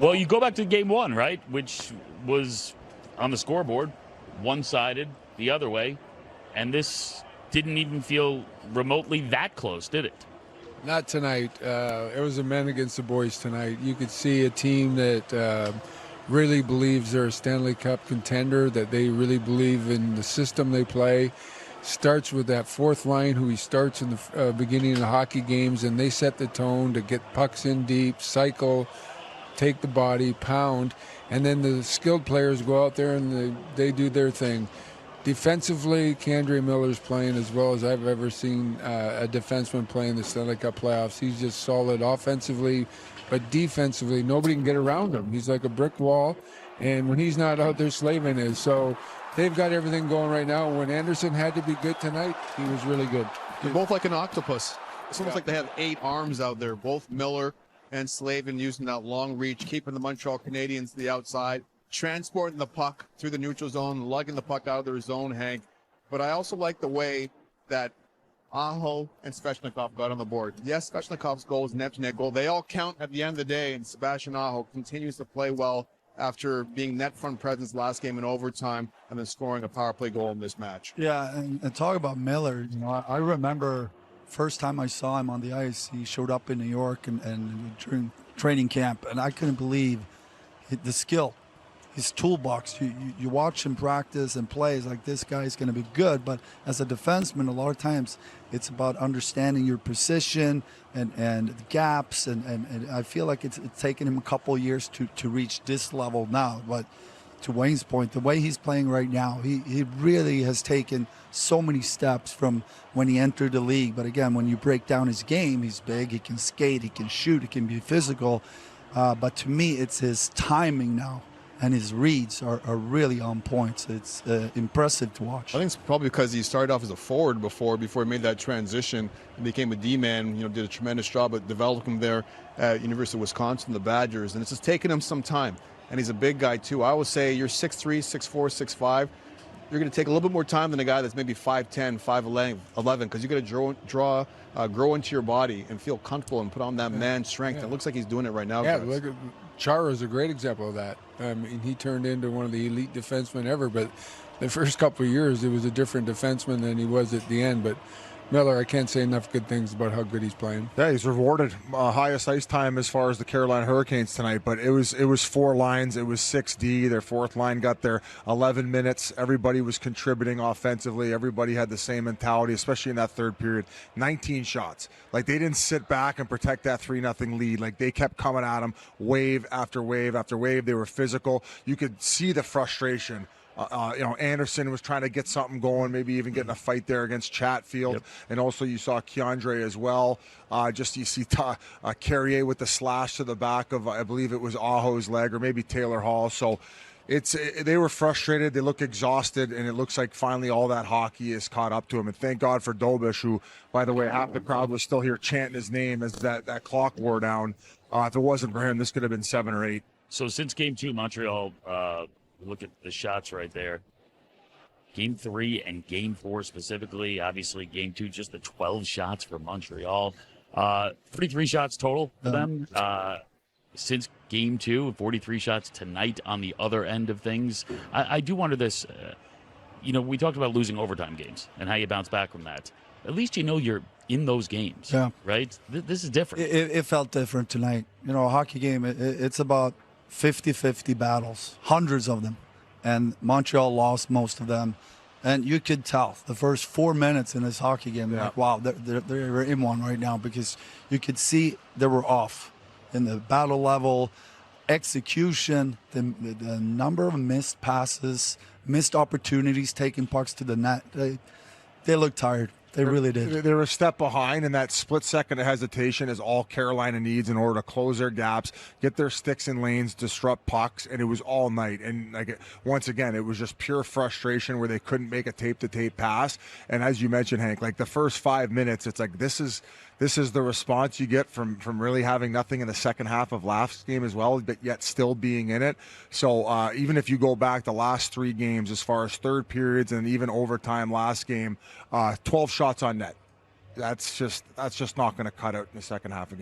Well, you go back to game one, right, which was on the scoreboard, one-sided the other way, and this didn't even feel remotely that close, did it? Not tonight. It was the men against the boys tonight. You could see a team that really believes they're a Stanley Cup contender, that they really believe in the system they play. Starts with that fourth line who he starts in the beginning of the hockey games, and they set the tone to get pucks in deep, cycle, take the body, pound, and then the skilled players go out there and they do their thing. Defensively, K'Andre Miller's playing as well as I've ever seen a defenseman play in the Stanley Cup playoffs. He's just solid offensively, but defensively, nobody can get around him. He's like a brick wall, and when he's not out there, Slavin is. So they've got everything going right now. When Anderson had to be good tonight, he was really good. They're both like an octopus. It's almost like they have 8 arms out there, both Miller and Slavin using that long reach, keeping the Montreal Canadiens to the outside, transporting the puck through the neutral zone, lugging the puck out of their zone, Hank. But I also like the way that Aho and Svechnikov got on the board. Yes, Svechnikov's goal is an empty net goal. They all count at the end of the day, and Sebastian Aho continues to play well after being net front presence last game in overtime and then scoring a power play goal in this match. Yeah, and talk about Miller. I remember first time I saw him on the ice, he showed up in New York and during training camp, and I couldn't believe the skill. His toolbox, you watch him practice and plays like this guy's going to be good, but as a defenseman, a lot of times it's about understanding your position and the gaps, and I feel like it's taken him a couple of years to reach this level now. But to Wayne's point, the way he's playing right now, he really has taken so many steps from when he entered the league. But again, when you break down his game, he's big, he can skate, he can shoot, he can be physical, but to me it's his timing now. And his reads are really on point. So it's impressive to watch. I think it's probably because he started off as a forward before he made that transition and became a D-man. Did a tremendous job at developing him there at University of Wisconsin, the Badgers. And it's just taken him some time. And he's a big guy, too. I always say you're 6'3", 6'4", 6'5". You're going to take a little bit more time than a guy that's maybe 5'10", 5'11", because you're going to grow into your body and feel comfortable and put on that man strength. Yeah. It looks like he's doing it right now. Yeah, look at Chara is a great example of that. I mean, he turned into one of the elite defensemen ever, but the first couple of years, it was a different defenseman than he was at the end. But Miller, I can't say enough good things about how good he's playing. Yeah, he's rewarded highest ice time as far as the Carolina Hurricanes tonight, but it was 4 lines. It was 6D. Their fourth line got their 11 minutes. Everybody was contributing offensively. Everybody had the same mentality, especially in that third period. 19 shots. Like, they didn't sit back and protect that 3-0 lead. Like, they kept coming at them wave after wave after wave. They were physical. You could see the frustration. Anderson was trying to get something going, maybe even getting a fight there against Chatfield. Yep. And also you saw K'Andre as well. You see Carrier with the slash to the back of, I believe it was Aho's leg, or maybe Taylor Hall. So they were frustrated. They look exhausted, and it looks like finally all that hockey is caught up to him. And thank God for Dobish, who, by the way, half the crowd was still here chanting his name as that clock wore down. If it wasn't for him, this could have been 7 or 8. So since Game 2, Montreal... look at the shots right there. Game 3 and Game 4 specifically. Obviously, Game 2, just the 12 shots for Montreal. 43 shots total for them. Since Game 2, 43 shots tonight on the other end of things. I do wonder this. We talked about losing overtime games and how you bounce back from that. At least you're in those games, right? This is different. It felt different tonight. A hockey game, it's about 50-50 battles, hundreds of them, and Montreal lost most of them. And you could tell the first 4 minutes in this hockey game, like, wow, they're in one right now, because you could see they were off in the battle level, execution, the number of missed passes, missed opportunities, taking pucks to the net. They looked tired. They really did. They're a step behind, and that split second of hesitation is all Carolina needs in order to close their gaps, get their sticks in lanes, disrupt pucks, and it was all night. And once again, it was just pure frustration where they couldn't make a tape-to-tape pass. And as you mentioned, Hank, like the first 5 minutes, it's like this is the response you get from really having nothing in the second half of last game as well, but yet still being in it. So even if you go back the last 3 games as far as third periods and even overtime last game, 12 shots on net. That's just not going to cut out in the second half of the game.